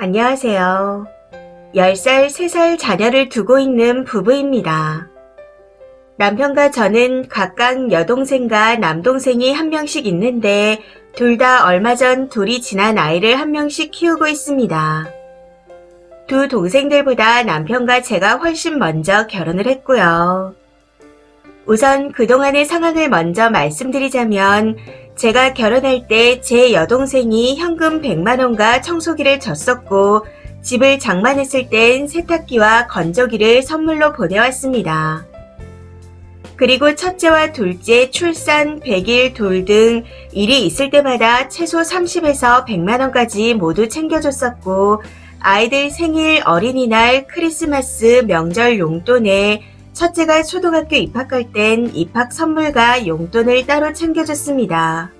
안녕하세요. 10살, 3살 자녀를 두고 있는 부부입니다. 남편과 저는 각각 여동생과 남동생이 한 명씩 있는데 둘 다 얼마 전 돌이 지난 아이를 한 명씩 키우고 있습니다. 두 동생들보다 남편과 제가 훨씬 먼저 결혼을 했고요. 우선 그동안의 상황을 먼저 말씀드리자면 제가 결혼할 때 제 여동생이 현금 100만 원과 청소기를 줬었고 집을 장만했을 땐 세탁기와 건조기를 선물로 보내왔습니다. 그리고 첫째와 둘째 출산, 100일, 돌 등 일이 있을 때마다 최소 30에서 100만 원까지 모두 챙겨줬었고 아이들 생일, 어린이날, 크리스마스, 명절 용돈에 첫째가 초등학교 입학할 땐 입학 선물과 용돈을 따로 챙겨줬습니다.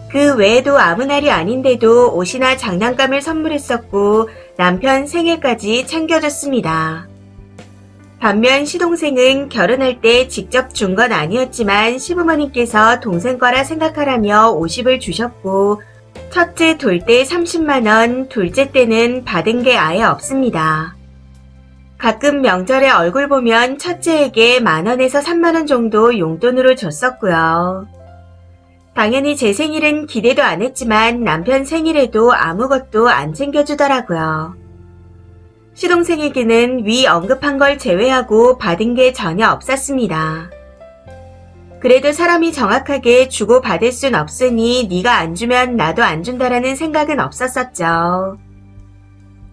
그 외에도 아무 날이 아닌데도 옷이나 장난감을 선물했었고 남편 생일까지 챙겨줬습니다. 반면 시동생은 결혼할 때 직접 준 건 아니었지만 시부모님께서 동생 거라 생각하라며 50을 주셨고 첫째 돌 때 30만 원, 둘째 때는 받은 게 아예 없습니다. 가끔 명절에 얼굴 보면 첫째에게 10,000원에서 30,000원 정도 용돈으로 줬었고요. 당연히 제 생일은 기대도 안 했지만 남편 생일에도 아무것도 안 챙겨주더라고요. 시동생에게는 위 언급한 걸 제외하고 받은 게 전혀 없었습니다. 그래도 사람이 정확하게 주고 받을 순 없으니 네가 안 주면 나도 안 준다라는 생각은 없었었죠.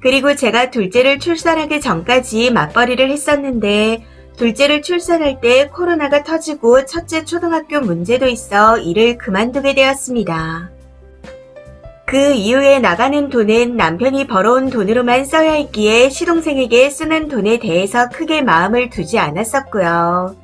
그리고 제가 둘째를 출산하기 전까지 맞벌이를 했었는데 둘째를 출산할 때 코로나가 터지고 첫째 초등학교 문제도 있어 일을 그만두게 되었습니다. 그 이후에 나가는 돈은 남편이 벌어온 돈으로만 써야 했기에 시동생에게 쓰는 돈에 대해서 크게 마음을 두지 않았었고요.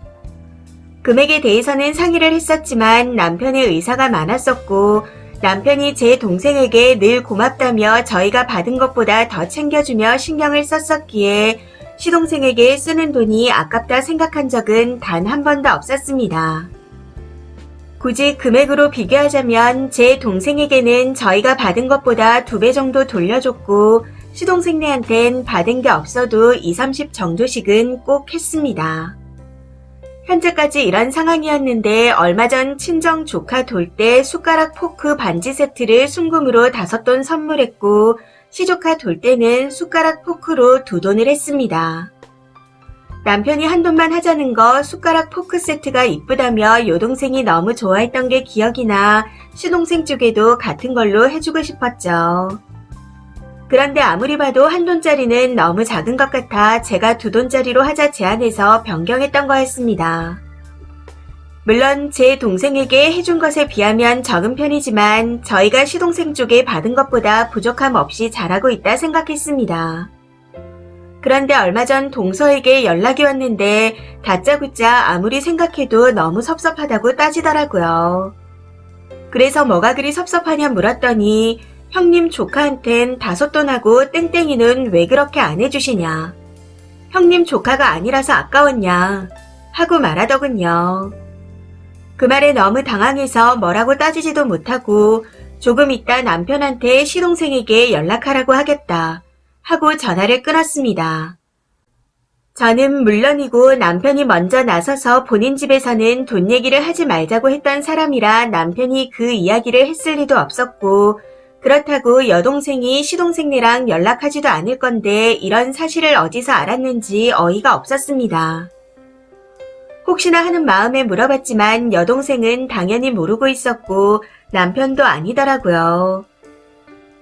금액에 대해서는 상의를 했었지만 남편의 의사가 많았었고 남편이 제 동생에게 늘 고맙다며 저희가 받은 것보다 더 챙겨주며 신경을 썼었기에 시동생에게 쓰는 돈이 아깝다 생각한 적은 단 한 번도 없었습니다. 굳이 금액으로 비교하자면 제 동생에게는 저희가 받은 것보다 2배 정도 돌려줬고 시동생네한텐 받은 게 없어도 20, 30 정도씩은 꼭 했습니다. 현재까지 이런 상황이었는데 얼마 전 친정 조카 돌 때 숟가락 포크 반지 세트를 순금으로 5돈 선물했고 시조카 돌 때는 숟가락 포크로 2돈을 했습니다. 남편이 한 돈만 하자는 거 숟가락 포크 세트가 이쁘다며 여동생이 너무 좋아했던 게 기억이 나 시동생 쪽에도 같은 걸로 해주고 싶었죠. 그런데 아무리 봐도 한 돈짜리는 너무 작은 것 같아 제가 2돈짜리로 하자 제안해서 변경했던 거였습니다. 물론 제 동생에게 해준 것에 비하면 적은 편이지만 저희가 시동생 쪽에 받은 것보다 부족함 없이 잘하고 있다 생각했습니다. 그런데 얼마 전 동서에게 연락이 왔는데 다짜고짜 아무리 생각해도 너무 섭섭하다고 따지더라고요. 그래서 뭐가 그리 섭섭하냐 물었더니 형님 조카한텐 5돈하고 땡땡이는 왜 그렇게 안 해주시냐. 형님 조카가 아니라서 아까웠냐 하고 말하더군요. 그 말에 너무 당황해서 뭐라고 따지지도 못하고 조금 있다 남편한테 시동생에게 연락하라고 하겠다 하고 전화를 끊었습니다. 저는 물론이고 남편이 먼저 나서서 본인 집에서는 돈 얘기를 하지 말자고 했던 사람이라 남편이 그 이야기를 했을 리도 없었고 그렇다고 여동생이 시동생네랑 연락하지도 않을 건데 이런 사실을 어디서 알았는지 어이가 없었습니다. 혹시나 하는 마음에 물어봤지만 여동생은 당연히 모르고 있었고 남편도 아니더라고요.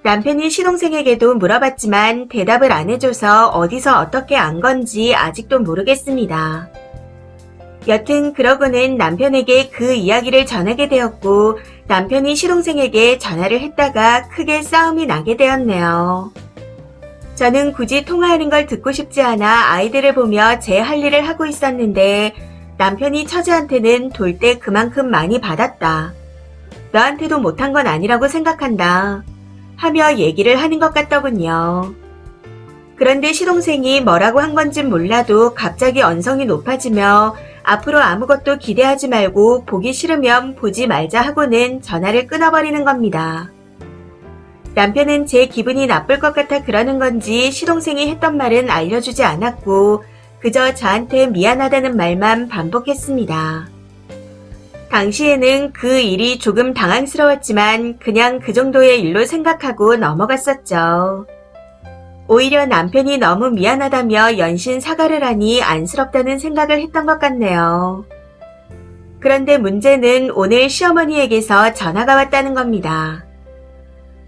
남편이 시동생에게도 물어봤지만 대답을 안 해줘서 어디서 어떻게 안 건지 아직도 모르겠습니다. 여튼 그러고는 남편에게 그 이야기를 전하게 되었고 남편이 시동생에게 전화를 했다가 크게 싸움이 나게 되었네요. 저는 굳이 통화하는 걸 듣고 싶지 않아 아이들을 보며 제 할 일을 하고 있었는데 남편이 처제한테는 돌 때 그만큼 많이 받았다. 너한테도 못한 건 아니라고 생각한다. 하며 얘기를 하는 것 같더군요. 그런데 시동생이 뭐라고 한 건진 몰라도 갑자기 언성이 높아지며 앞으로 아무것도 기대하지 말고 보기 싫으면 보지 말자 하고는 전화를 끊어버리는 겁니다. 남편은 제 기분이 나쁠 것 같아 그러는 건지 시동생이 했던 말은 알려주지 않았고 그저 저한테 미안하다는 말만 반복했습니다. 당시에는 그 일이 조금 당황스러웠지만 그냥 그 정도의 일로 생각하고 넘어갔었죠. 오히려 남편이 너무 미안하다며 연신 사과를 하니 안쓰럽다는 생각을 했던 것 같네요. 그런데 문제는 오늘 시어머니에게서 전화가 왔다는 겁니다.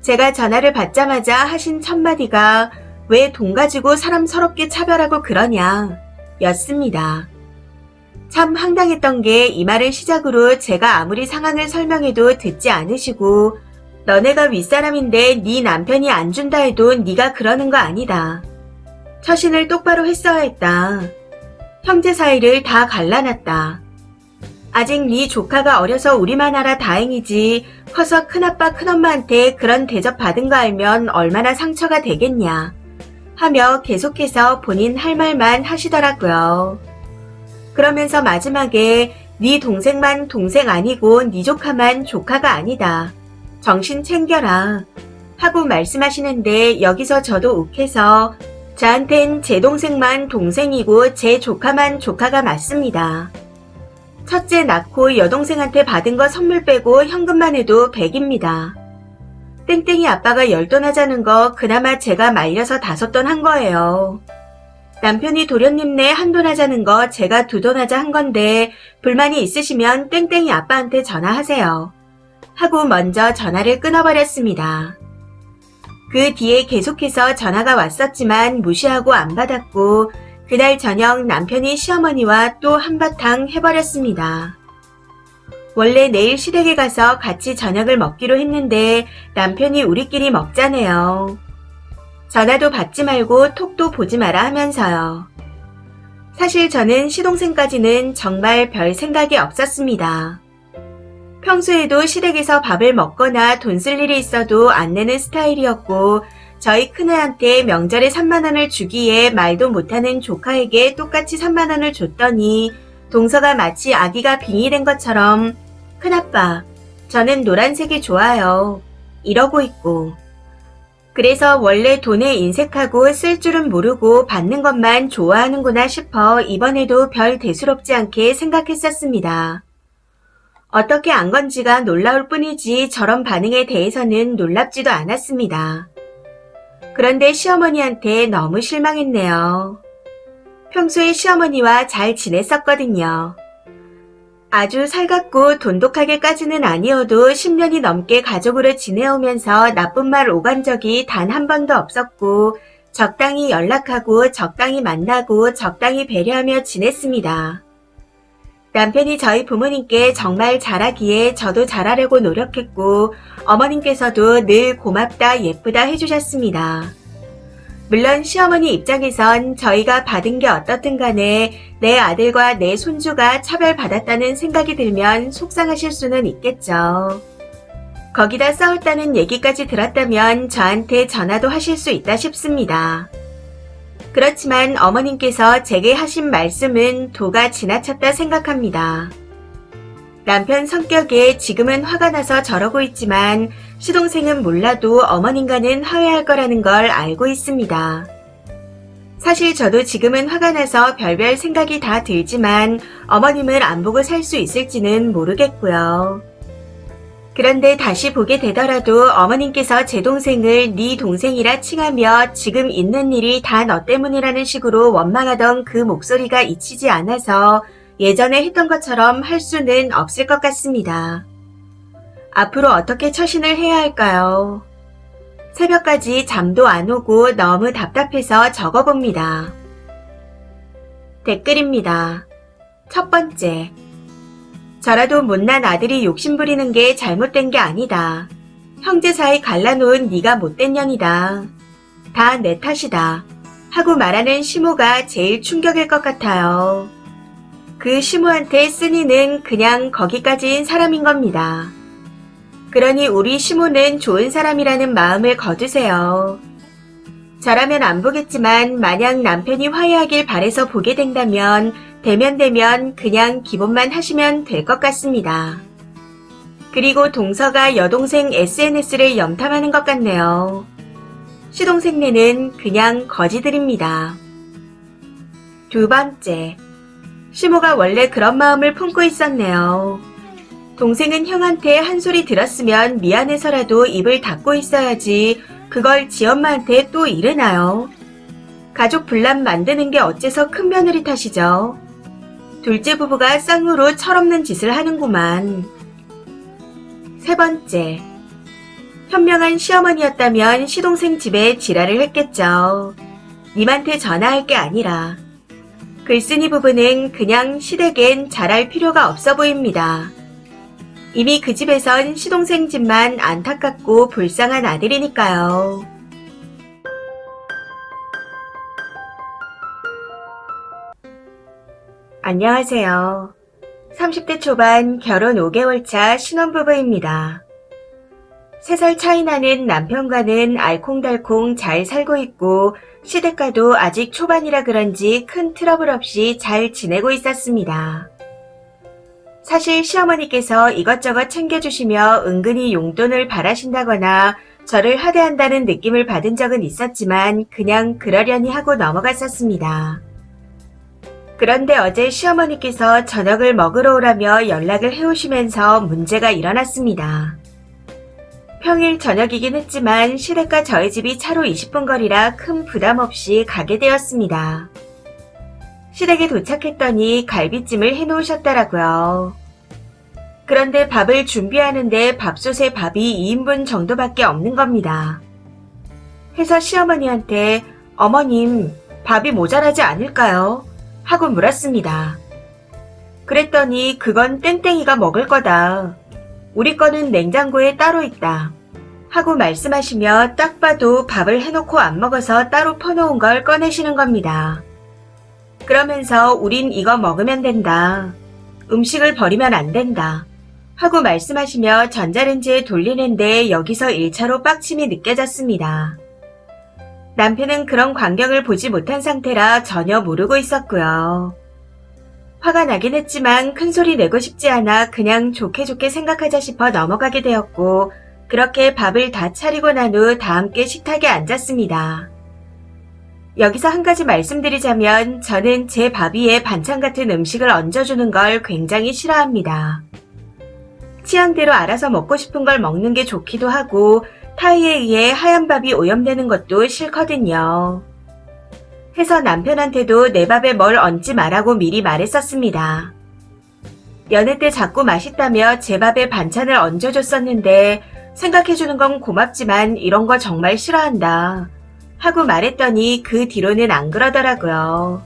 제가 전화를 받자마자 하신 첫 마디가 왜 돈 가지고 사람 서럽게 차별하고 그러냐 였습니다. 참 황당했던 게 이 말을 시작으로 제가 아무리 상황을 설명해도 듣지 않으시고 너네가 윗사람인데 네 남편이 안 준다 해도 네가 그러는 거 아니다. 처신을 똑바로 했어야 했다. 형제 사이를 다 갈라놨다. 아직 네 조카가 어려서 우리만 알아 다행이지 커서 큰아빠 큰엄마한테 그런 대접 받은 거 알면 얼마나 상처가 되겠냐 하며 계속해서 본인 할 말만 하시더라고요. 그러면서 마지막에 네 동생만 동생 아니고 네 조카만 조카가 아니다. 정신 챙겨라 하고 말씀하시는데 여기서 저도 욱해서 저한텐 제 동생만 동생이고 제 조카만 조카가 맞습니다. 첫째 낳고 여동생한테 받은 거 선물 빼고 현금만 해도 100입니다. 땡땡이 아빠가 열돈 하자는 거 그나마 제가 말려서 5돈 한 거예요. 남편이 도련님네 한돈 하자는 거 제가 2돈 하자 한 건데 불만이 있으시면 땡땡이 아빠한테 전화하세요. 하고 먼저 전화를 끊어버렸습니다. 그 뒤에 계속해서 전화가 왔었지만 무시하고 안 받았고 그날 저녁 남편이 시어머니와 또 한바탕 해버렸습니다. 원래 내일 시댁에 가서 같이 저녁을 먹기로 했는데 남편이 우리끼리 먹자네요. 전화도 받지 말고 톡도 보지 마라 하면서요. 사실 저는 시동생까지는 정말 별 생각이 없었습니다. 평소에도 시댁에서 밥을 먹거나 돈 쓸 일이 있어도 안 내는 스타일이었고 저희 큰애한테 명절에 3만원을 주기에 말도 못하는 조카에게 똑같이 3만원을 줬더니 동서가 마치 아기가 빙의된 것처럼 큰아빠, 저는 노란색이 좋아요. 이러고 있고 그래서 원래 돈에 인색하고 쓸 줄은 모르고 받는 것만 좋아하는구나 싶어 이번에도 별 대수롭지 않게 생각했었습니다. 어떻게 안 건지가 놀라울 뿐이지 저런 반응에 대해서는 놀랍지도 않았습니다. 그런데 시어머니한테 너무 실망했네요. 평소에 시어머니와 잘 지냈었거든요. 아주 살갑고 돈독하게까지는 아니어도 10년이 넘게 가족으로 지내오면서 나쁜 말 오간 적이 단 한 번도 없었고 적당히 연락하고 적당히 만나고 적당히 배려하며 지냈습니다. 남편이 저희 부모님께 정말 잘하기에 저도 잘하려고 노력했고 어머님께서도 늘 고맙다 예쁘다 해주셨습니다. 물론 시어머니 입장에선 저희가 받은 게 어떻든 간에 내 아들과 내 손주가 차별받았다는 생각이 들면 속상하실 수는 있겠죠. 거기다 싸웠다는 얘기까지 들었다면 저한테 전화도 하실 수 있다 싶습니다. 그렇지만 어머님께서 제게 하신 말씀은 도가 지나쳤다 생각합니다. 남편 성격에 지금은 화가 나서 저러고 있지만 시동생은 몰라도 어머님과는 화해할 거라는 걸 알고 있습니다. 사실 저도 지금은 화가 나서 별별 생각이 다 들지만 어머님을 안 보고 살 수 있을지는 모르겠고요. 그런데 다시 보게 되더라도 어머님께서 제 동생을 네 동생이라 칭하며 지금 있는 일이 다 너 때문이라는 식으로 원망하던 그 목소리가 잊히지 않아서 예전에 했던 것처럼 할 수는 없을 것 같습니다. 앞으로 어떻게 처신을 해야 할까요? 새벽까지 잠도 안 오고 너무 답답해서 적어봅니다. 댓글입니다. 첫 번째. 저라도 못난 아들이 욕심부리는 게 잘못된 게 아니다. 형제 사이 갈라놓은 네가 못된 년이다. 다 내 탓이다. 하고 말하는 시모가 제일 충격일 것 같아요. 그 시모한테 쓴이는 그냥 거기까지인 사람인 겁니다. 그러니 우리 시모는 좋은 사람이라는 마음을 거두세요. 저라면 안 보겠지만 만약 남편이 화해하길 바래서 보게 된다면 대면 그냥 기본만 하시면 될 것 같습니다. 그리고 동서가 여동생 SNS를 염탐하는 것 같네요. 시동생네는 그냥 거지들입니다. 두 번째, 시모가 원래 그런 마음을 품고 있었네요. 동생은 형한테 한 소리 들었으면 미안해서라도 입을 닫고 있어야지 그걸 지엄마한테 또 이르나요? 가족 분란 만드는 게 어째서 큰며느리 탓이죠. 둘째 부부가 쌍으로 철없는 짓을 하는구만. 세 번째, 현명한 시어머니였다면 시동생 집에 지랄을 했겠죠. 님한테 전화할 게 아니라. 글쓴이 부부는 그냥 시댁엔 잘할 필요가 없어 보입니다. 이미 그 집에선 시동생 집만 안타깝고 불쌍한 아들이니까요. 안녕하세요. 30대 초반 결혼 5개월 차 신혼부부입니다. 3살 차이 나는 남편과는 알콩달콩 잘 살고 있고 시댁과도 아직 초반이라 그런지 큰 트러블 없이 잘 지내고 있었습니다. 사실 시어머니께서 이것저것 챙겨주시며 은근히 용돈을 바라신다거나 저를 하대한다는 느낌을 받은 적은 있었지만 그냥 그러려니 하고 넘어갔었습니다. 그런데 어제 시어머니께서 저녁을 먹으러 오라며 연락을 해오시면서 문제가 일어났습니다. 평일 저녁이긴 했지만 시댁과 저희 집이 차로 20분 거리라 큰 부담 없이 가게 되었습니다. 시댁에 도착했더니 갈비찜을 해놓으셨더라고요. 그런데 밥을 준비하는데 밥솥에 밥이 2인분 정도밖에 없는 겁니다. 해서 시어머니한테 어머님 밥이 모자라지 않을까요? 하고 물었습니다. 그랬더니 그건 땡땡이가 먹을 거다. 우리 거는 냉장고에 따로 있다. 하고 말씀하시며 딱 봐도 밥을 해놓고 안 먹어서 따로 퍼놓은 걸 꺼내시는 겁니다. 그러면서 우린 이거 먹으면 된다. 음식을 버리면 안 된다. 하고 말씀하시며 전자레인지에 돌리는데 여기서 1차로 빡침이 느껴졌습니다. 남편은 그런 광경을 보지 못한 상태라 전혀 모르고 있었고요. 화가 나긴 했지만 큰소리 내고 싶지 않아 그냥 좋게 생각하자 싶어 넘어가게 되었고 그렇게 밥을 다 차리고 난 후 다 함께 식탁에 앉았습니다. 여기서 한 가지 말씀드리자면 저는 제 밥 위에 반찬 같은 음식을 얹어주는 걸 굉장히 싫어합니다. 취향대로 알아서 먹고 싶은 걸 먹는 게 좋기도 하고 타이에 의해 하얀 밥이 오염되는 것도 싫거든요. 해서 남편한테도 내 밥에 뭘 얹지 말라고 미리 말했었습니다. 여느 때 자꾸 맛있다며 제 밥에 반찬을 얹어줬었는데 생각해주는 건 고맙지만 이런 거 정말 싫어한다. 하고 말했더니 그 뒤로는 안 그러더라고요.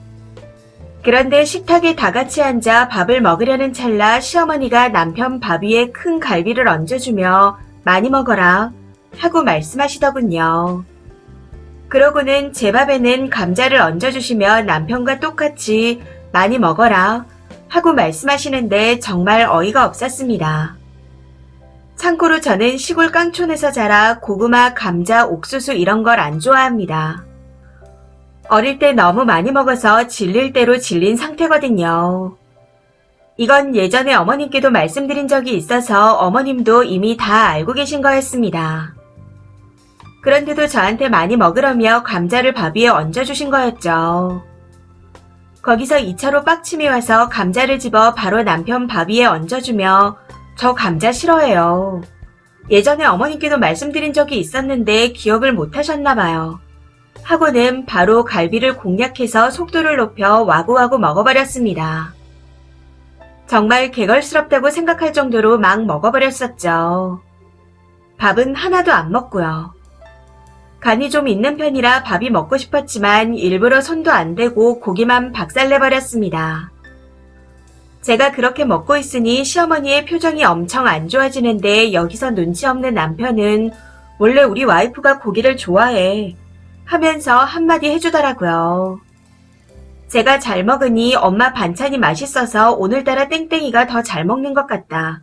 그런데 식탁에 다 같이 앉아 밥을 먹으려는 찰나 시어머니가 남편 밥 위에 큰 갈비를 얹어주며 많이 먹어라 하고 말씀하시더군요. 그러고는 제 밥에는 감자를 얹어주시며 남편과 똑같이 많이 먹어라 하고 말씀하시는데 정말 어이가 없었습니다. 참고로 저는 시골 깡촌에서 자라 고구마, 감자, 옥수수 이런 걸 안 좋아합니다. 어릴 때 너무 많이 먹어서 질릴 대로 질린 상태거든요. 이건 예전에 어머님께도 말씀드린 적이 있어서 어머님도 이미 다 알고 계신 거였습니다. 그런데도 저한테 많이 먹으라며 감자를 밥 위에 얹어주신 거였죠. 거기서 2차로 빡침이 와서 감자를 집어 바로 남편 밥 위에 얹어주며 저 감자 싫어해요. 예전에 어머님께도 말씀드린 적이 있었는데 기억을 못 하셨나봐요. 하고는 바로 갈비를 공략해서 속도를 높여 와구와구 먹어버렸습니다. 정말 개걸스럽다고 생각할 정도로 막 먹어버렸었죠. 밥은 하나도 안 먹고요. 간이 좀 있는 편이라 밥이 먹고 싶었지만 일부러 손도 안 대고 고기만 박살내버렸습니다. 제가 그렇게 먹고 있으니 시어머니의 표정이 엄청 안 좋아지는데 여기서 눈치 없는 남편은 원래 우리 와이프가 고기를 좋아해 하면서 한마디 해주더라고요. 제가 잘 먹으니 엄마 반찬이 맛있어서 오늘따라 땡땡이가 더 잘 먹는 것 같다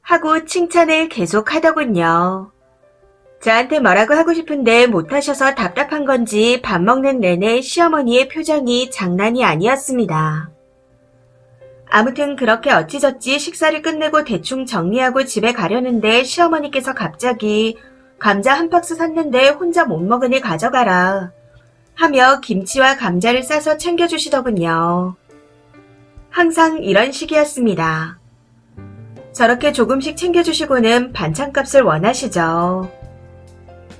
하고 칭찬을 계속 하더군요. 저한테 뭐라고 하고 싶은데 못하셔서 답답한 건지 밥 먹는 내내 시어머니의 표정이 장난이 아니었습니다. 아무튼 그렇게 어찌저찌 식사를 끝내고 대충 정리하고 집에 가려는데 시어머니께서 갑자기 감자 한 박스 샀는데 혼자 못 먹으니 가져가라 하며 김치와 감자를 싸서 챙겨주시더군요. 항상 이런 식이었습니다. 저렇게 조금씩 챙겨주시고는 반찬값을 원하시죠.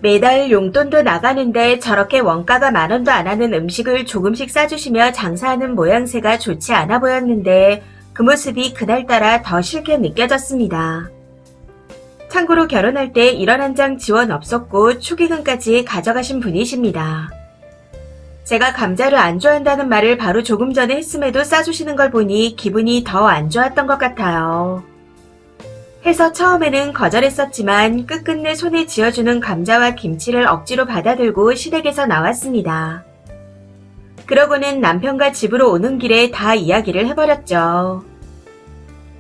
매달 용돈도 나가는데 저렇게 원가가 10,000원도 안 하는 음식을 조금씩 싸주시며 장사하는 모양새가 좋지 않아 보였는데 그 모습이 그날따라 더 싫게 느껴졌습니다. 참고로 결혼할 때 1원 한 장 지원 없었고 축의금까지 가져가신 분이십니다. 제가 감자를 안 좋아한다는 말을 바로 조금 전에 했음에도 싸주시는 걸 보니 기분이 더 안 좋았던 것 같아요. 해서 처음에는 거절했었지만 끝끝내 손에 쥐어주는 감자와 김치를 억지로 받아들고 시댁에서 나왔습니다. 그러고는 남편과 집으로 오는 길에 다 이야기를 해버렸죠.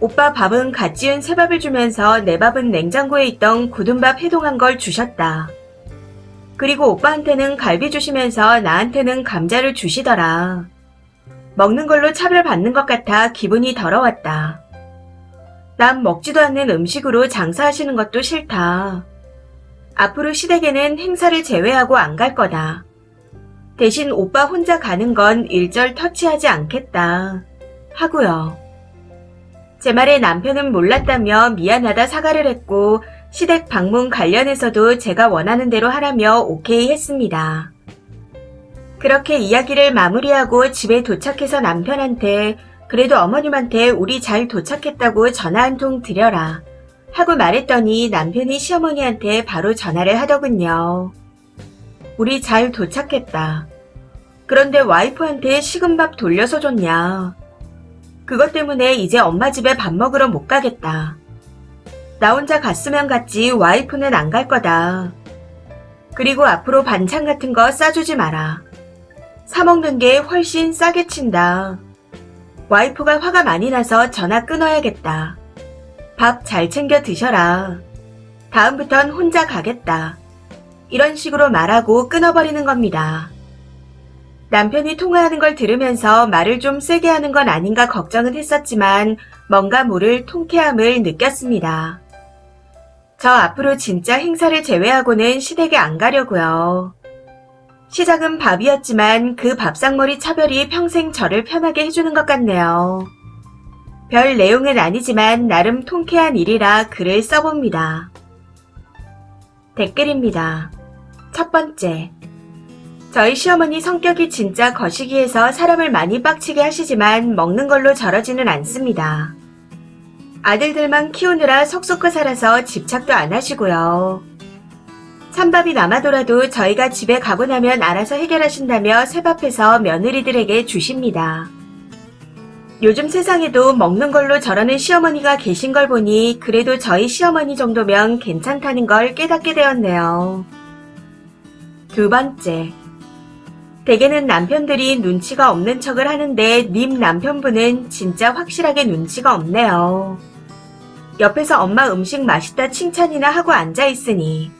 오빠 밥은 갓 지은 새밥을 주면서 내 밥은 냉장고에 있던 굳은 밥 해동한 걸 주셨다. 그리고 오빠한테는 갈비 주시면서 나한테는 감자를 주시더라. 먹는 걸로 차별받는 것 같아 기분이 더러웠다. 난 먹지도 않는 음식으로 장사하시는 것도 싫다. 앞으로 시댁에는 행사를 제외하고 안 갈 거다. 대신 오빠 혼자 가는 건 일절 터치하지 않겠다. 하고요. 제 말에 남편은 몰랐다며 미안하다 사과를 했고 시댁 방문 관련해서도 제가 원하는 대로 하라며 오케이 했습니다. 그렇게 이야기를 마무리하고 집에 도착해서 남편한테 그래도 어머님한테 우리 잘 도착했다고 전화 한 통 드려라 하고 말했더니 남편이 시어머니한테 바로 전화를 하더군요. 우리 잘 도착했다. 그런데 와이프한테 식은밥 돌려서 줬냐. 그것 때문에 이제 엄마 집에 밥 먹으러 못 가겠다. 나 혼자 갔으면 갔지 와이프는 안 갈 거다. 그리고 앞으로 반찬 같은 거 싸주지 마라. 사 먹는 게 훨씬 싸게 친다. 와이프가 화가 많이 나서 전화 끊어야겠다. 밥 잘 챙겨 드셔라. 다음부턴 혼자 가겠다. 이런 식으로 말하고 끊어버리는 겁니다. 남편이 통화하는 걸 들으면서 말을 좀 세게 하는 건 아닌가 걱정은 했었지만 뭔가 모를 통쾌함을 느꼈습니다. 저 앞으로 진짜 행사를 제외하고는 시댁에 안 가려고요. 시작은 밥이었지만 그 밥상머리 차별이 평생 저를 편하게 해주는 것 같네요. 별 내용은 아니지만 나름 통쾌한 일이라 글을 써봅니다. 댓글입니다. 첫 번째. 저희 시어머니 성격이 진짜 거시기해서 사람을 많이 빡치게 하시지만 먹는 걸로 저러지는 않습니다. 아들들만 키우느라 속속거 살아서 집착도 안 하시고요. 찬밥이 남아돌아도 저희가 집에 가고 나면 알아서 해결하신다며 새밥해서 며느리들에게 주십니다. 요즘 세상에도 먹는 걸로 저러는 시어머니가 계신 걸 보니 그래도 저희 시어머니 정도면 괜찮다는 걸 깨닫게 되었네요. 두 번째. 대개는 남편들이 눈치가 없는 척을 하는데 님 남편분은 진짜 확실하게 눈치가 없네요. 옆에서 엄마 음식 맛있다 칭찬이나 하고 앉아있으니.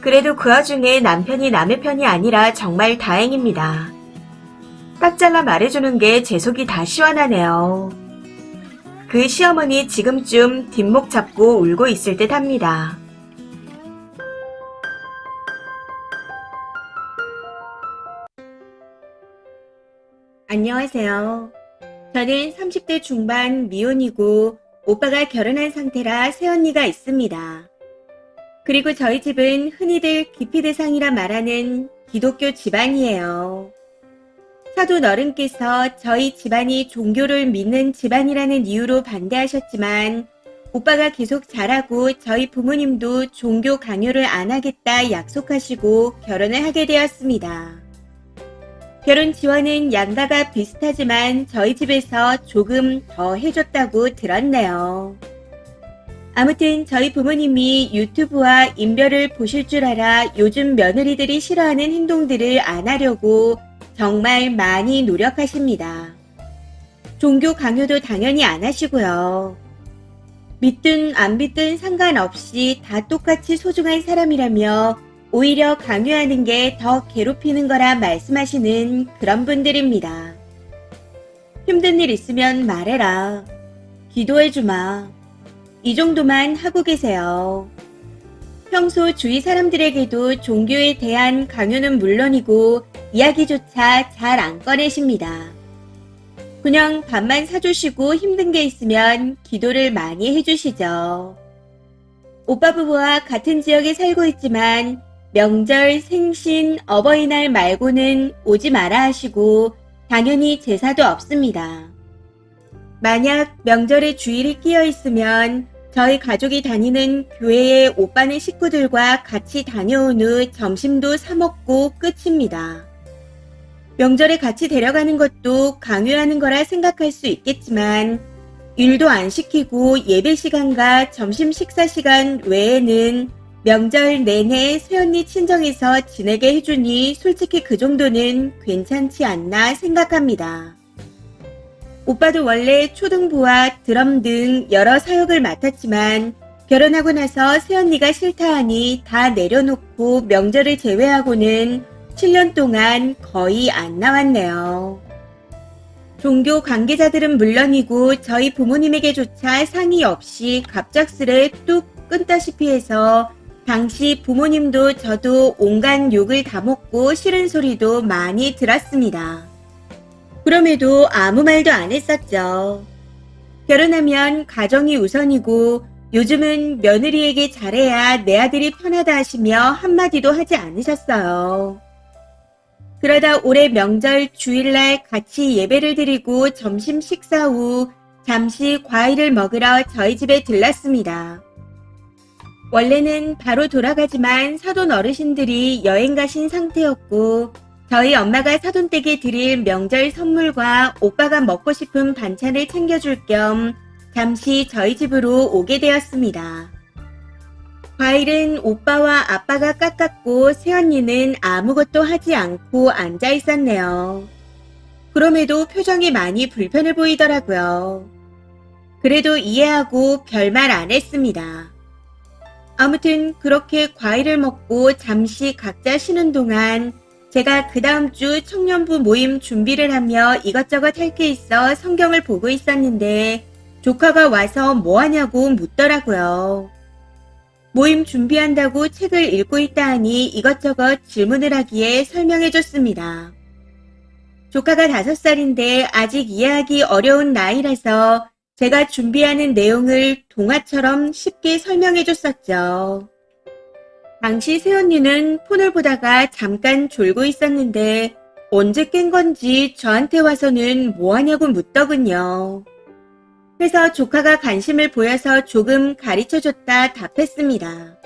그래도 그 와중에 남편이 남의 편이 아니라 정말 다행입니다. 딱 잘라 말해주는 게 제 속이 다 시원하네요. 그 시어머니 지금쯤 뒷목 잡고 울고 있을 듯 합니다. 안녕하세요. 저는 30대 중반 미혼이고 오빠가 결혼한 상태라 새언니가 있습니다. 그리고 저희 집은 흔히들 기피대상이라 말하는 기독교 집안이에요. 사돈 어른께서 저희 집안이 종교를 믿는 집안이라는 이유로 반대하셨지만 오빠가 계속 잘하고 저희 부모님도 종교 강요를 안 하겠다 약속하시고 결혼을 하게 되었습니다. 결혼 지원은 양가가 비슷하지만 저희 집에서 조금 더 해줬다고 들었네요. 아무튼 저희 부모님이 유튜브와 인별을 보실 줄 알아 요즘 며느리들이 싫어하는 행동들을 안 하려고 정말 많이 노력하십니다. 종교 강요도 당연히 안 하시고요. 믿든 안 믿든 상관없이 다 똑같이 소중한 사람이라며 오히려 강요하는 게 더 괴롭히는 거라 말씀하시는 그런 분들입니다. 힘든 일 있으면 말해라. 기도해주마. 이 정도만 하고 계세요. 평소 주위 사람들에게도 종교에 대한 강요는 물론이고 이야기조차 잘 안 꺼내십니다. 그냥 밥만 사주시고 힘든 게 있으면 기도를 많이 해주시죠. 오빠 부부와 같은 지역에 살고 있지만 명절, 생신, 어버이날 말고는 오지 마라 하시고 당연히 제사도 없습니다. 만약 명절에 주일이 끼어 있으면 저희 가족이 다니는 교회에 오빠네 식구들과 같이 다녀온 후 점심도 사 먹고 끝입니다. 명절에 같이 데려가는 것도 강요하는 거라 생각할 수 있겠지만 일도 안 시키고 예배 시간과 점심 식사 시간 외에는 명절 내내 새언니 친정에서 지내게 해주니 솔직히 그 정도는 괜찮지 않나 생각합니다. 오빠도 원래 초등부와 드럼 등 여러 사역을 맡았지만 결혼하고 나서 새언니가 싫다 하니 다 내려놓고 명절을 제외하고는 7년 동안 거의 안 나왔네요. 종교 관계자들은 물론이고 저희 부모님에게조차 상의 없이 갑작스레 뚝 끊다시피 해서 당시 부모님도 저도 온갖 욕을 다 먹고 싫은 소리도 많이 들었습니다. 그럼에도 아무 말도 안 했었죠. 결혼하면 가정이 우선이고 요즘은 며느리에게 잘해야 내 아들이 편하다 하시며 한마디도 하지 않으셨어요. 그러다 올해 명절 주일날 같이 예배를 드리고 점심 식사 후 잠시 과일을 먹으러 저희 집에 들렀습니다. 원래는 바로 돌아가지만 사돈 어르신들이 여행 가신 상태였고 저희 엄마가 사돈댁에 드릴 명절 선물과 오빠가 먹고 싶은 반찬을 챙겨줄 겸 잠시 저희 집으로 오게 되었습니다. 과일은 오빠와 아빠가 깎았고 새언니는 아무것도 하지 않고 앉아 있었네요. 그럼에도 표정이 많이 불편해 보이더라고요. 그래도 이해하고 별말 안 했습니다. 아무튼 그렇게 과일을 먹고 잠시 각자 쉬는 동안 제가 그 다음 주 청년부 모임 준비를 하며 이것저것 할 게 있어 성경을 보고 있었는데 조카가 와서 뭐 하냐고 묻더라고요. 모임 준비한다고 책을 읽고 있다 하니 이것저것 질문을 하기에 설명해 줬습니다. 조카가 5살인데 아직 이해하기 어려운 나이라서 제가 준비하는 내용을 동화처럼 쉽게 설명해 줬었죠. 당시 새언니는 폰을 보다가 잠깐 졸고 있었는데 언제 깬 건지 저한테 와서는 뭐 하냐고 묻더군요. 그래서 조카가 관심을 보여서 조금 가르쳐줬다 답했습니다.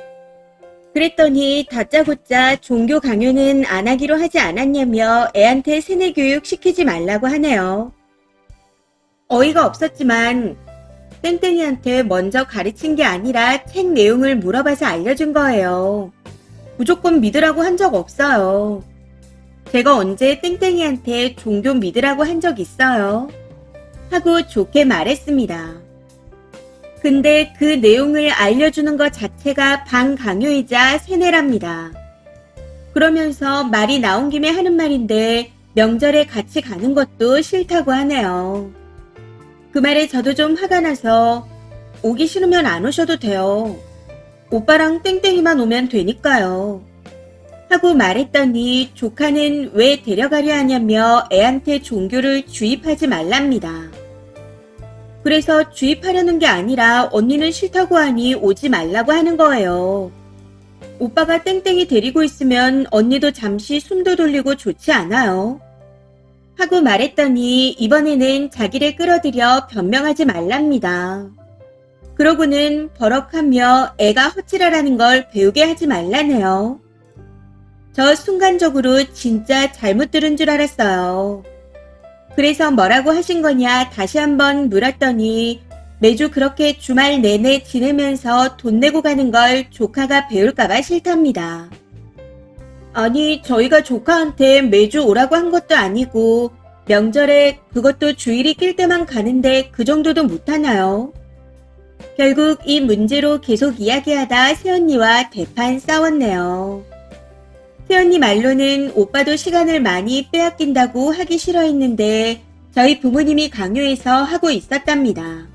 그랬더니 다짜고짜 종교 강요는 안 하기로 하지 않았냐며 애한테 세뇌 교육 시키지 말라고 하네요. 어이가 없었지만 땡땡이한테 먼저 가르친 게 아니라 책 내용을 물어봐서 알려준 거예요. 무조건 믿으라고 한 적 없어요. 제가 언제 땡땡이한테 종교 믿으라고 한 적 있어요? 하고 좋게 말했습니다. 근데 그 내용을 알려주는 것 자체가 반강요이자 세뇌랍니다. 그러면서 말이 나온 김에 하는 말인데 명절에 같이 가는 것도 싫다고 하네요. 그 말에 저도 좀 화가 나서 오기 싫으면 안 오셔도 돼요. 오빠랑 땡땡이만 오면 되니까요. 하고 말했더니 조카는 왜 데려가려 하냐며 애한테 종교를 주입하지 말랍니다. 그래서 주입하려는 게 아니라 언니는 싫다고 하니 오지 말라고 하는 거예요. 오빠가 땡땡이 데리고 있으면 언니도 잠시 숨도 돌리고 좋지 않아요. 하고 말했더니 이번에는 자기를 끌어들여 변명하지 말랍니다. 그러고는 버럭하며 애가 헛질하라는 걸 배우게 하지 말라네요. 저 순간적으로 진짜 잘못 들은 줄 알았어요. 그래서 뭐라고 하신 거냐 다시 한번 물었더니 매주 그렇게 주말 내내 지내면서 돈 내고 가는 걸 조카가 배울까봐 싫답니다. 아니 저희가 조카한테 매주 오라고 한 것도 아니고 명절에 그것도 주일이 낄 때만 가는데 그 정도도 못하나요? 결국 이 문제로 계속 이야기하다 새언니와 대판 싸웠네요. 새언니 말로는 오빠도 시간을 많이 빼앗긴다고 하기 싫어했는데 저희 부모님이 강요해서 하고 있었답니다.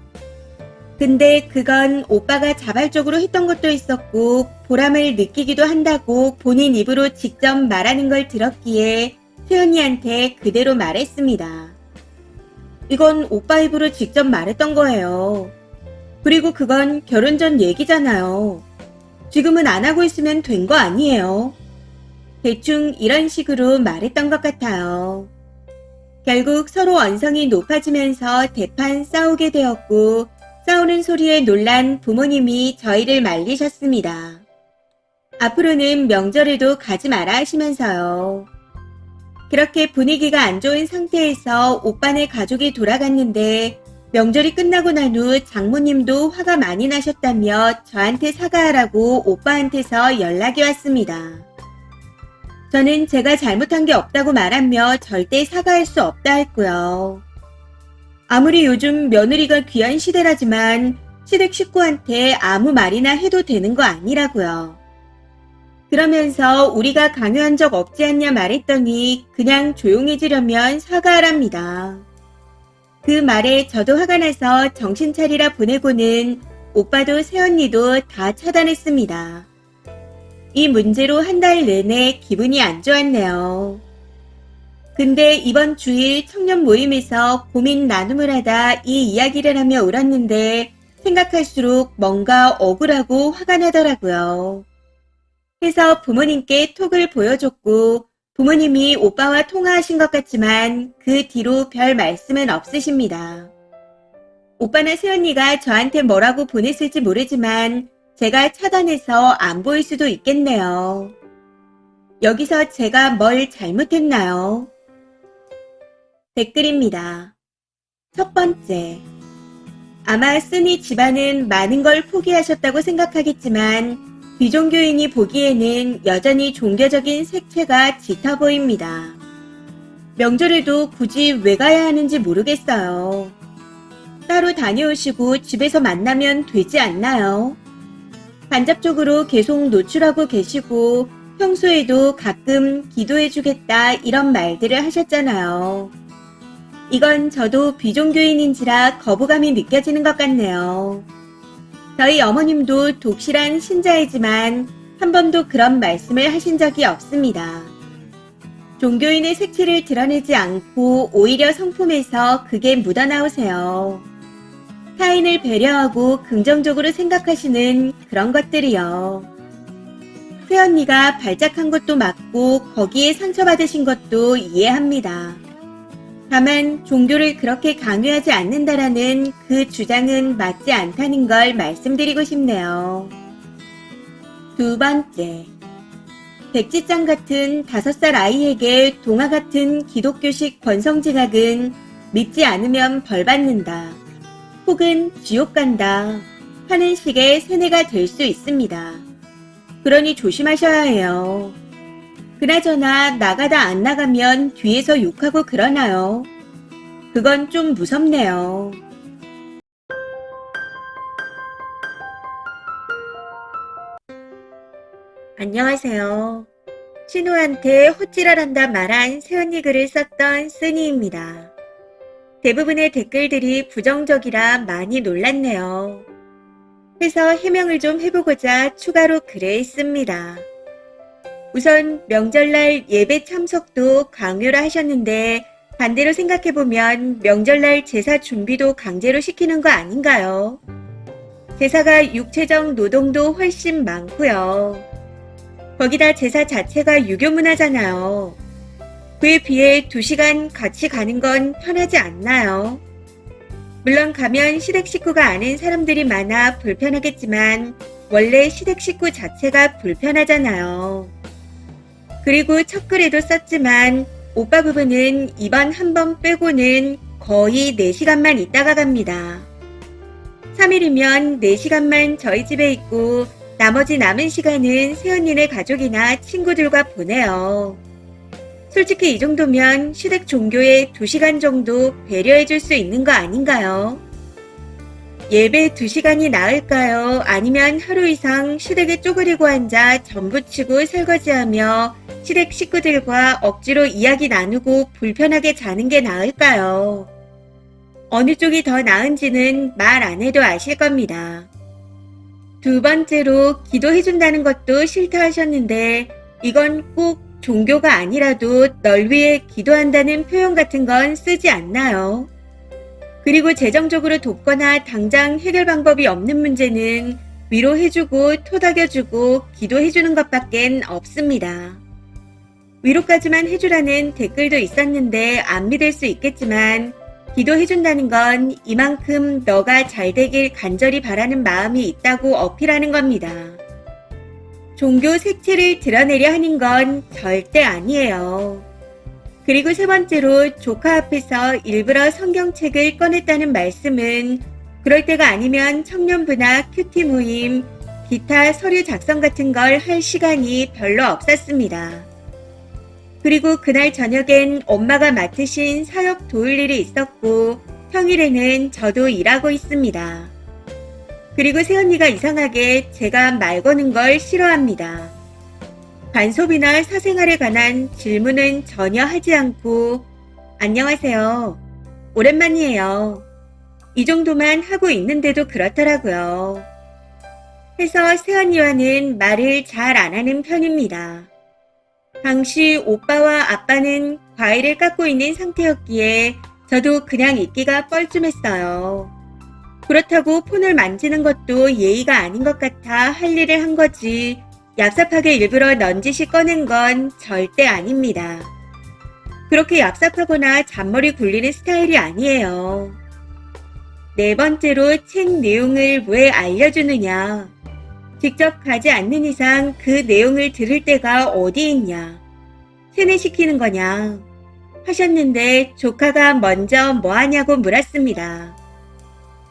근데 그건 오빠가 자발적으로 했던 것도 있었고 보람을 느끼기도 한다고 본인 입으로 직접 말하는 걸 들었기에 세연이한테 그대로 말했습니다. 이건 오빠 입으로 직접 말했던 거예요. 그리고 그건 결혼 전 얘기잖아요. 지금은 안 하고 있으면 된 거 아니에요. 대충 이런 식으로 말했던 것 같아요. 결국 서로 언성이 높아지면서 대판 싸우게 되었고 싸우는 소리에 놀란 부모님이 저희를 말리셨습니다. 앞으로는 명절에도 가지 마라 하시면서요. 그렇게 분위기가 안 좋은 상태에서 오빠네 가족이 돌아갔는데 명절이 끝나고 난 후 장모님도 화가 많이 나셨다며 저한테 사과하라고 오빠한테서 연락이 왔습니다. 저는 제가 잘못한 게 없다고 말하며 절대 사과할 수 없다 했고요. 아무리 요즘 며느리가 귀한 시대라지만 시댁 식구한테 아무 말이나 해도 되는 거 아니라고요. 그러면서 우리가 강요한 적 없지 않냐 말했더니 그냥 조용해지려면 사과하랍니다. 그 말에 저도 화가 나서 정신 차리라 보내고는 오빠도 새언니도 다 차단했습니다. 이 문제로 한 달 내내 기분이 안 좋았네요. 근데 이번 주일 청년 모임에서 고민 나눔을 하다 이 이야기를 하며 울었는데 생각할수록 뭔가 억울하고 화가 나더라고요. 해서 부모님께 톡을 보여줬고 부모님이 오빠와 통화하신 것 같지만 그 뒤로 별 말씀은 없으십니다. 오빠나 새언니가 저한테 뭐라고 보냈을지 모르지만 제가 차단해서 안 보일 수도 있겠네요. 여기서 제가 뭘 잘못했나요? 댓글입니다. 첫 번째, 아마 쓰니 집안은 많은 걸 포기하셨다고 생각하겠지만 비종교인이 보기에는 여전히 종교적인 색채가 짙어 보입니다. 명절에도 굳이 왜 가야 하는지 모르겠어요. 따로 다녀오시고 집에서 만나면 되지 않나요? 간접적으로 계속 노출하고 계시고 평소에도 가끔 기도해주겠다 이런 말들을 하셨잖아요. 이건 저도 비종교인인지라 거부감이 느껴지는 것 같네요. 저희 어머님도 독실한 신자이지만 한 번도 그런 말씀을 하신 적이 없습니다. 종교인의 색채를 드러내지 않고 오히려 성품에서 그게 묻어나오세요. 타인을 배려하고 긍정적으로 생각하시는 그런 것들이요. 새언니가 발작한 것도 맞고 거기에 상처받으신 것도 이해합니다. 다만 종교를 그렇게 강요하지 않는다라는 그 주장은 맞지 않다는 걸 말씀드리고 싶네요. 두 번째, 백지장 같은 5살 아이에게 동화 같은 기독교식 권성징악은 믿지 않으면 벌 받는다. 혹은 지옥 간다 하는 식의 세뇌가 될 수 있습니다. 그러니 조심하셔야 해요. 그나저나 나가다 안 나가면 뒤에서 욕하고 그러나요? 그건 좀 무섭네요. 안녕하세요. 신우한테 호찌랄한다 말한 새언니 글을 썼던 쓰니입니다. 대부분의 댓글들이 부정적이라 많이 놀랐네요. 해서 해명을 좀 해보고자 추가로 글을 씁니다. 우선 명절날 예배 참석도 강요를 하셨는데 반대로 생각해보면 명절날 제사 준비도 강제로 시키는 거 아닌가요? 제사가 육체적 노동도 훨씬 많고요. 거기다 제사 자체가 유교 문화잖아요. 그에 비해 2시간 같이 가는 건 편하지 않나요? 물론 가면 시댁 식구가 아는 사람들이 많아 불편하겠지만 원래 시댁 식구 자체가 불편하잖아요. 그리고 첫 글에도 썼지만 오빠 부부는 이번 한 번 빼고는 거의 4시간만 있다가 갑니다. 3일이면 4시간만 저희 집에 있고 나머지 남은 시간은 새언니네 가족이나 친구들과 보내요. 솔직히 이 정도면 시댁 종교에 2시간 정도 배려해줄 수 있는 거 아닌가요? 예배 2시간이 나을까요? 아니면 하루 이상 시댁에 쪼그리고 앉아 전부치고 설거지하며 시댁 식구들과 억지로 이야기 나누고 불편하게 자는 게 나을까요? 어느 쪽이 더 나은지는 말 안 해도 아실 겁니다. 두 번째로 기도해준다는 것도 싫다 하셨는데 이건 꼭 종교가 아니라도 널 위해 기도한다는 표현 같은 건 쓰지 않나요? 그리고 재정적으로 돕거나 당장 해결 방법이 없는 문제는 위로해주고 토닥여주고 기도해주는 것밖엔 없습니다. 위로까지만 해주라는 댓글도 있었는데 안 믿을 수 있겠지만 기도해준다는 건 이만큼 너가 잘 되길 간절히 바라는 마음이 있다고 어필하는 겁니다. 종교 색채를 드러내려 하는 건 절대 아니에요. 그리고 세 번째로 조카 앞에서 일부러 성경책을 꺼냈다는 말씀은 그럴 때가 아니면 청년부나 큐티 모임, 기타 서류 작성 같은 걸 할 시간이 별로 없었습니다. 그리고 그날 저녁엔 엄마가 맡으신 사역 도울 일이 있었고 평일에는 저도 일하고 있습니다. 그리고 새언니가 이상하게 제가 말 거는 걸 싫어합니다. 간섭이나 사생활에 관한 질문은 전혀 하지 않고 안녕하세요. 오랜만이에요. 이 정도만 하고 있는데도 그렇더라고요. 해서 새언니와는 말을 잘 안 하는 편입니다. 당시 오빠와 아빠는 과일을 깎고 있는 상태였기에 저도 그냥 있기가 뻘쭘했어요. 그렇다고 폰을 만지는 것도 예의가 아닌 것 같아 할 일을 한 거지 얍삽하게 일부러 넌지시 꺼낸 건 절대 아닙니다. 그렇게 얍삽하거나 잔머리 굴리는 스타일이 아니에요. 네 번째로 책 내용을 왜 알려주느냐. 직접 가지 않는 이상 그 내용을 들을 때가 어디 있냐. 세뇌시키는 거냐. 하셨는데 조카가 먼저 뭐 하냐고 물었습니다.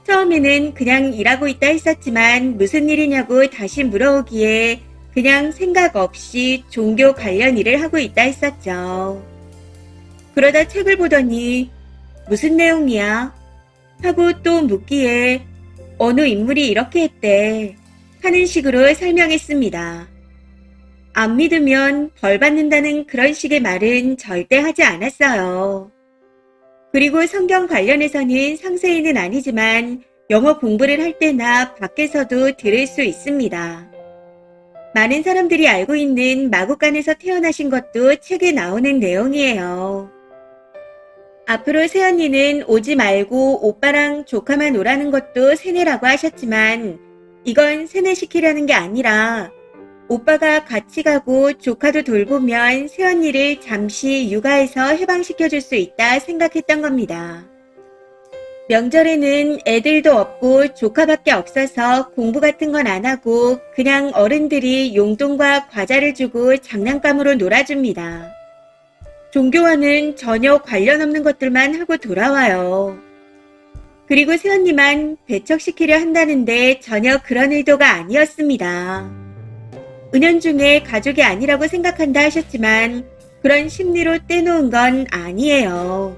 처음에는 그냥 일하고 있다 했었지만 무슨 일이냐고 다시 물어오기에 그냥 생각 없이 종교 관련 일을 하고 있다 했었죠. 그러다 책을 보더니 무슨 내용이야? 하고 또 묻기에 어느 인물이 이렇게 했대 하는 식으로 설명했습니다. 안 믿으면 벌 받는다는 그런 식의 말은 절대 하지 않았어요. 그리고 성경 관련해서는 상세히는 아니지만 영어 공부를 할 때나 밖에서도 들을 수 있습니다. 많은 사람들이 알고 있는 마국간에서 태어나신 것도 책에 나오는 내용이에요. 앞으로 새언니는 오지 말고 오빠랑 조카만 오라는 것도 세뇌라고 하셨지만 이건 세뇌시키려는 게 아니라 오빠가 같이 가고 조카도 돌보면 새언니를 잠시 육아에서 해방시켜줄 수 있다 생각했던 겁니다. 명절에는 애들도 없고 조카밖에 없어서 공부 같은 건 안 하고 그냥 어른들이 용돈과 과자를 주고 장난감으로 놀아줍니다. 종교와는 전혀 관련 없는 것들만 하고 돌아와요. 그리고 새언니만 배척시키려 한다는데 전혀 그런 의도가 아니었습니다. 은연중에 가족이 아니라고 생각한다 하셨지만 그런 심리로 떼놓은 건 아니에요.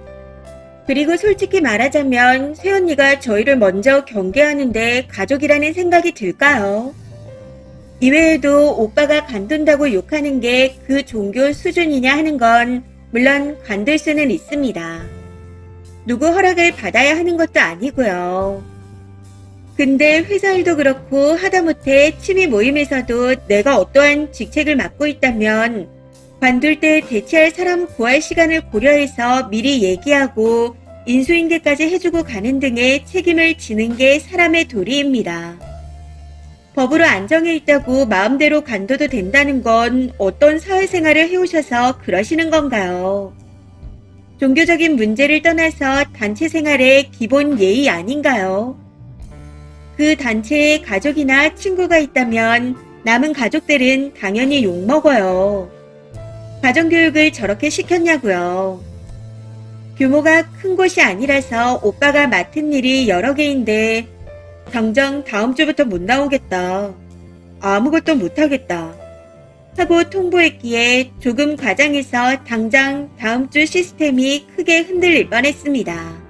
그리고 솔직히 말하자면 새언니가 저희를 먼저 경계하는데 가족이라는 생각이 들까요? 이외에도 오빠가 간둔다고 욕하는 게 그 종교 수준이냐 하는 건 물론 관둘 수는 있습니다. 누구 허락을 받아야 하는 것도 아니고요. 근데 회사 일도 그렇고 하다못해 취미 모임에서도 내가 어떠한 직책을 맡고 있다면 관둘 때 대체할 사람 구할 시간을 고려해서 미리 얘기하고 인수인계까지 해주고 가는 등의 책임을 지는 게 사람의 도리입니다. 법으로 안정해 있다고 마음대로 관둬도 된다는 건 어떤 사회생활을 해오셔서 그러시는 건가요? 종교적인 문제를 떠나서 단체 생활의 기본 예의 아닌가요? 그 단체에 가족이나 친구가 있다면 남은 가족들은 당연히 욕먹어요. 가정교육을 저렇게 시켰냐고요. 규모가 큰 곳이 아니라서 오빠가 맡은 일이 여러 개인데 당장 다음 주부터 못 나오겠다. 아무것도 못하겠다. 하고 통보했기에 조금 과장해서 당장 다음 주 시스템이 크게 흔들릴 뻔했습니다.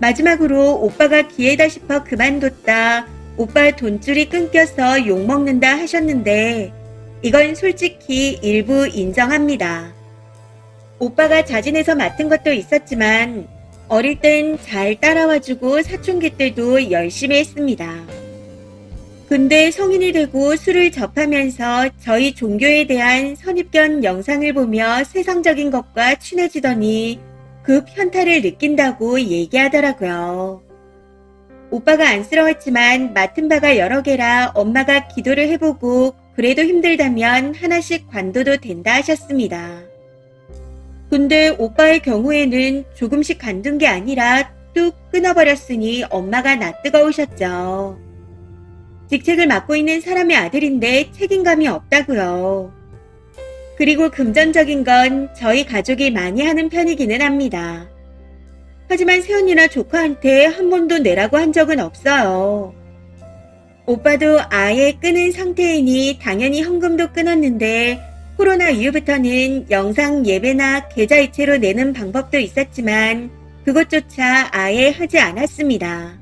마지막으로 오빠가 기회다 싶어 그만뒀다. 오빠 돈줄이 끊겨서 욕먹는다 하셨는데 이건 솔직히 일부 인정합니다. 오빠가 자진해서 맡은 것도 있었지만 어릴 땐 잘 따라와주고 사춘기 때도 열심히 했습니다. 근데 성인이 되고 술을 접하면서 저희 종교에 대한 선입견 영상을 보며 세상적인 것과 친해지더니 급 현타를 느낀다고 얘기하더라고요. 오빠가 안쓰러웠지만 맡은 바가 여러 개라 엄마가 기도를 해보고 그래도 힘들다면 하나씩 관둬도 된다 하셨습니다. 근데 오빠의 경우에는 조금씩 관둔 게 아니라 뚝 끊어버렸으니 엄마가 낯뜨거우셨죠. 직책을 맡고 있는 사람의 아들인데 책임감이 없다고요. 그리고 금전적인 건 저희 가족이 많이 하는 편이기는 합니다. 하지만 새언니나 조카한테 한 번도 내라고 한 적은 없어요. 오빠도 아예 끊은 상태이니 당연히 헌금도 끊었는데 코로나 이후부터는 영상 예배나 계좌 이체로 내는 방법도 있었지만 그것조차 아예 하지 않았습니다.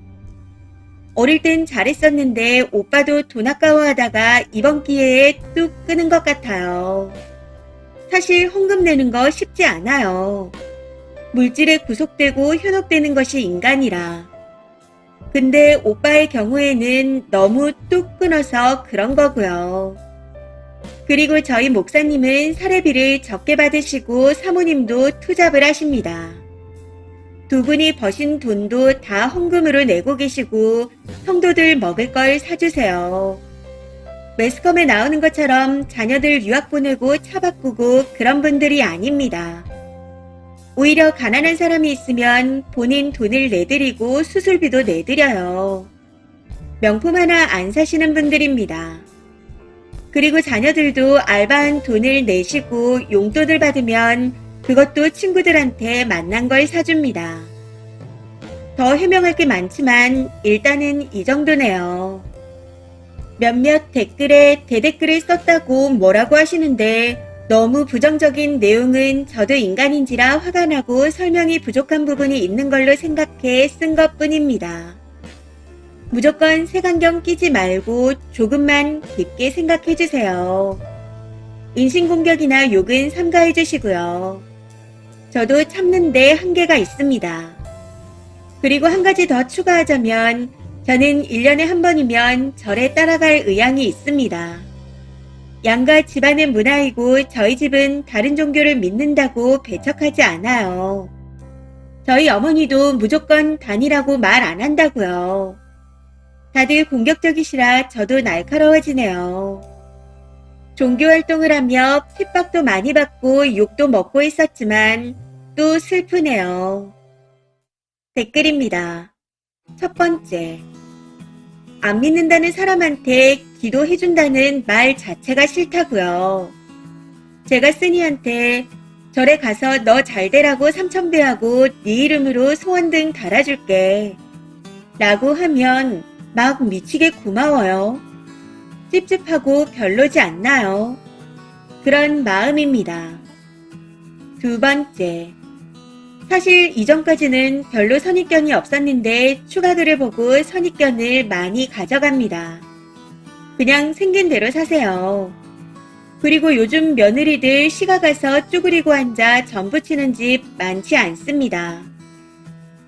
어릴 땐 잘했었는데 오빠도 돈 아까워하다가 이번 기회에 뚝 끊은 것 같아요. 사실 헌금 내는 거 쉽지 않아요. 물질에 구속되고 현혹되는 것이 인간이라. 근데 오빠의 경우에는 너무 뚝 끊어서 그런 거고요. 그리고 저희 목사님은 사례비를 적게 받으시고 사모님도 투잡을 하십니다. 두 분이 버신 돈도 다 헌금으로 내고 계시고 성도들 먹을 걸 사주세요. 매스컴에 나오는 것처럼 자녀들 유학 보내고 차 바꾸고 그런 분들이 아닙니다. 오히려 가난한 사람이 있으면 본인 돈을 내드리고 수술비도 내드려요. 명품 하나 안 사시는 분들입니다. 그리고 자녀들도 알바한 돈을 내시고 용돈을 받으면 그것도 친구들한테 만난 걸 사줍니다. 더 해명할 게 많지만 일단은 이 정도네요. 몇몇 댓글에 대댓글을 썼다고 뭐라고 하시는데 너무 부정적인 내용은 저도 인간인지라 화가 나고 설명이 부족한 부분이 있는 걸로 생각해 쓴 것뿐입니다. 무조건 색안경 끼지 말고 조금만 깊게 생각해 주세요. 인신공격이나 욕은 삼가해 주시고요. 저도 참는데 한계가 있습니다. 그리고 한 가지 더 추가하자면 저는 1년에 한 번이면 절에 따라갈 의향이 있습니다. 양가 집안의 문화이고 저희 집은 다른 종교를 믿는다고 배척하지 않아요. 저희 어머니도 무조건 다니라고 말 안 한다고요. 다들 공격적이시라 저도 날카로워지네요. 종교 활동을 하며 핍박도 많이 받고 욕도 먹고 있었지만 또 슬프네요. 댓글입니다. 첫 번째. 안 믿는다는 사람한테 기도해준다는 말 자체가 싫다고요. 제가 쓰니한테 절에 가서 너 잘되라고 3,000배 하고 네 이름으로 소원 등 달아줄게 라고 하면 막 미치게 고마워요. 찝찝하고 별로지 않나요? 그런 마음입니다. 두 번째. 사실 이전까지는 별로 선입견이 없었는데 추가글을 보고 선입견을 많이 가져갑니다. 그냥 생긴 대로 사세요. 그리고 요즘 며느리들 시가 가서 쭈그리고 앉아 전부치는 집 많지 않습니다.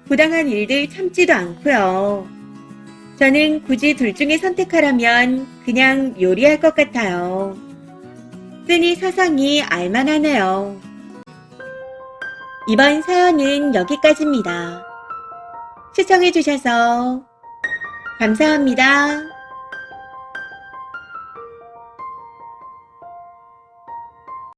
부당한 일들 참지도 않고요. 저는 굳이 둘 중에 선택하라면 그냥 요리할 것 같아요. 쓰니 사상이 알만하네요. 이번 사연은 여기까지입니다. 시청해주셔서 감사합니다.